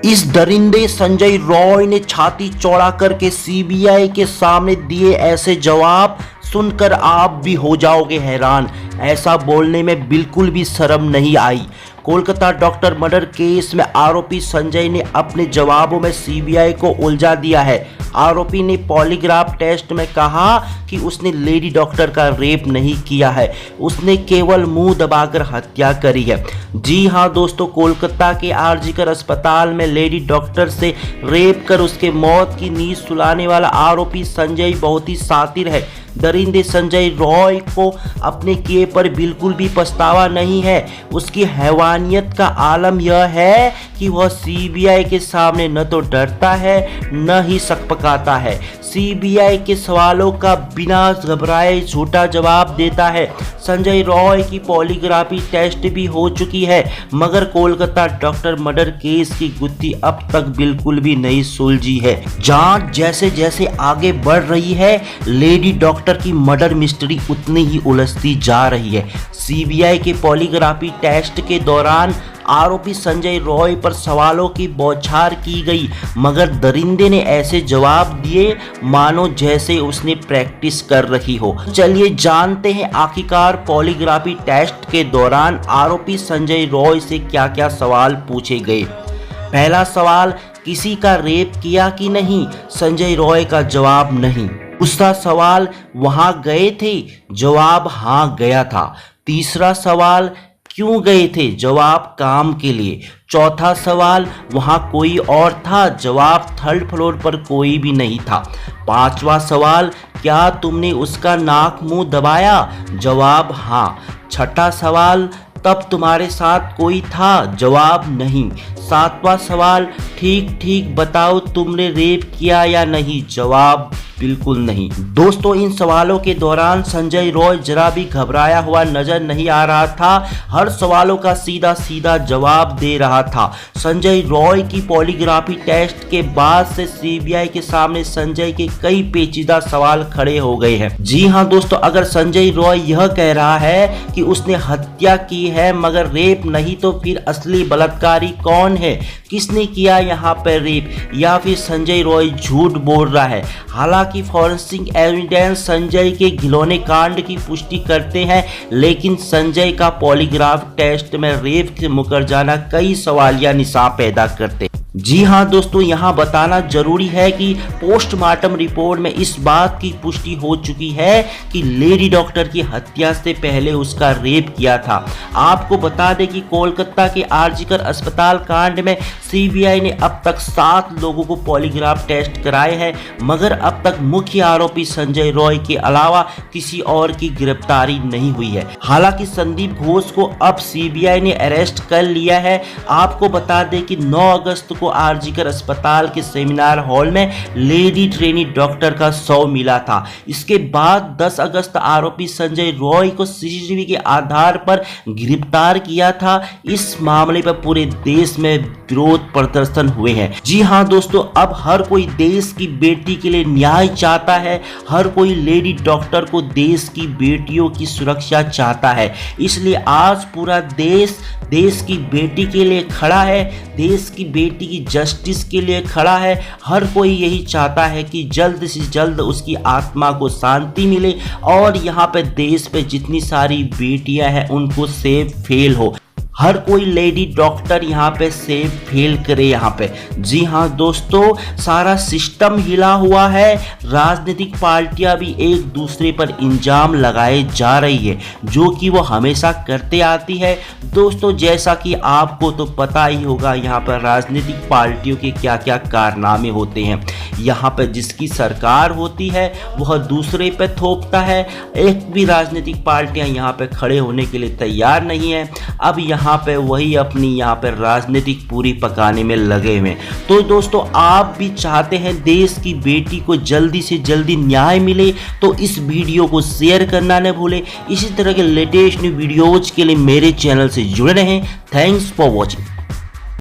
इस दरिंदे संजय रॉय ने छाती चौड़ा करके सीबीआई के सामने दिए ऐसे जवाब सुनकर आप भी हो जाओगे हैरान। ऐसा बोलने में बिल्कुल भी शर्म नहीं आई। कोलकाता डॉक्टर मर्डर केस में आरोपी संजय ने अपने जवाबों में सीबीआई को उलझा दिया है। आरोपी ने पॉलीग्राफ टेस्ट में कहा कि उसने लेडी डॉक्टर का रेप नहीं किया है, उसने केवल मुंह दबाकर हत्या करी है। जी हां दोस्तों, कोलकाता के आरजीकर अस्पताल में लेडी डॉक्टर से रेप कर उसके मौत की नींद सुलाने वाला आरोपी संजय बहुत ही शातिर है। दरिंदे संजय रॉय को अपने किए पर बिल्कुल भी पछतावा नहीं है। उसकी हैवानियत का आलम यह है कि वह सीबीआई के सामने न तो डरता है न ही सकपकाता है। सीबीआई के सवालों का बिना घबराए झूठा जवाब देता है। संजय रॉय की पॉलीग्राफी टेस्ट भी हो चुकी है, मगर कोलकाता डॉक्टर मर्डर केस की गुत्थी अब तक बिल्कुल भी नहीं सुलझी है। जांच जैसे जैसे आगे बढ़ रही है, लेडी डॉक्टर की मर्डर मिस्ट्री उतनी ही उलझती जा रही है। सीबीआई के पॉलीग्राफी टेस्ट के दौरान आरोपी संजय रॉय पर सवालों की बौछार की गई, मगर दरिंदे ने ऐसे जवाब दिए मानो जैसे उसने प्रैक्टिस कर रही हो। चलिए जानते हैं आखिरकार पॉलीग्राफी टेस्ट के दौरान आरोपी संजय रॉय से क्या क्या सवाल पूछे गए। पहला सवाल, किसी का रेप किया कि नहीं? संजय रॉय का जवाब नहीं। दूसरा सवाल, वहां गए थे? जवाब हाँ गया था। तीसरा सवाल, क्यों गए थे? जवाब काम के लिए। चौथा सवाल, वहां कोई और था? जवाब थर्ड फ्लोर पर कोई भी नहीं था। पांचवा सवाल, क्या तुमने उसका नाक मुंह दबाया? जवाब हाँ। छठा सवाल, तब तुम्हारे साथ कोई था? जवाब नहीं। सातवां सवाल, ठीक ठीक बताओ तुमने रेप किया या नहीं? जवाब बिल्कुल नहीं। दोस्तों, इन सवालों के दौरान संजय रॉय जरा भी घबराया हुआ नजर नहीं आ रहा था। हर सवालों का सीधा सीधा जवाब दे रहा था। संजय रॉय की पॉलीग्राफी टेस्ट के बाद से सीबीआई के सामने संजय के कई पेचीदा सवाल खड़े हो गए हैं। जी हां दोस्तों, अगर संजय रॉय यह कह रहा है कि उसने हत्या की है मगर रेप नहीं, तो फिर असली बलात्कारी कौन है? किसने किया यहाँ पर रेप? या फिर संजय रॉय झूठ बोल रहा है? हालांकि फॉरेंसिक एविडेंस संजय के घिनौने कांड की पुष्टि करते हैं, लेकिन संजय का पॉलीग्राफ टेस्ट में रेप से मुकर जाना कई सवालिया निशान पैदा करते हैं। जी हाँ दोस्तों, यहाँ बताना जरूरी है कि पोस्टमार्टम रिपोर्ट में इस बात की पुष्टि हो चुकी है कि लेडी डॉक्टर की हत्या से पहले उसका रेप किया था। आपको बता दें कि कोलकाता के आरजीकर अस्पताल कांड में सीबीआई ने अब तक 7 लोगों को पॉलीग्राफ टेस्ट कराए हैं, मगर अब तक मुख्य आरोपी संजय रॉय के अलावा किसी और की गिरफ्तारी नहीं हुई है। हालांकि संदीप घोष को अब सीबीआई ने अरेस्ट कर लिया है। आपको बता दें कि 9 अगस्त को आरजीकर अस्पताल के सेमिनार हॉल में लेडी ट्रेनी डॉक्टर का शव मिला था। इसके बाद 10 अगस्त आरोपी संजय रॉय को सीसीटीवी के आधार पर गिरफ्तार किया था। इस मामले पर पूरे देश में विरोध प्रदर्शन हुए हैं। जी हां दोस्तों, अब हर कोई देश की बेटी के लिए न्याय चाहता है। हर कोई लेडी डॉक्टर को देश की बेटियों की सुरक्षा चाहता है। इसलिए आज पूरा देश की बेटी के लिए खड़ा है, देश की बेटी की जस्टिस के लिए खड़ा है। हर कोई यही चाहता है कि जल्द से जल्द उसकी आत्मा को शांति मिले और यहाँ पे देश पे जितनी सारी बेटियां हैं उनको सेफ फेल हो। हर कोई लेडी डॉक्टर यहाँ पे सेफ फेल करे यहाँ पे। जी हाँ दोस्तों, सारा सिस्टम हिला हुआ है। राजनीतिक पार्टियां भी एक दूसरे पर इल्जाम लगाए जा रही है, जो कि वो हमेशा करते आती है। दोस्तों, जैसा कि आपको तो पता ही होगा यहाँ पर राजनीतिक पार्टियों के क्या क्या कारनामे होते हैं। यहाँ पर जिसकी सरकार होती है वह दूसरे पे थोपता है। एक भी राजनीतिक पार्टियां यहाँ पे खड़े होने के लिए तैयार नहीं है। अब यहाँ पे वही अपनी यहाँ पर राजनीतिक पूरी पकाने में लगे हुए। तो दोस्तों, आप भी चाहते हैं देश की बेटी को जल्दी से जल्दी न्याय मिले, तो इस वीडियो को शेयर करना न भूलें। इसी तरह के लेटेस्ट वीडियोज के लिए मेरे चैनल से जुड़े रहें। Thanks for watching.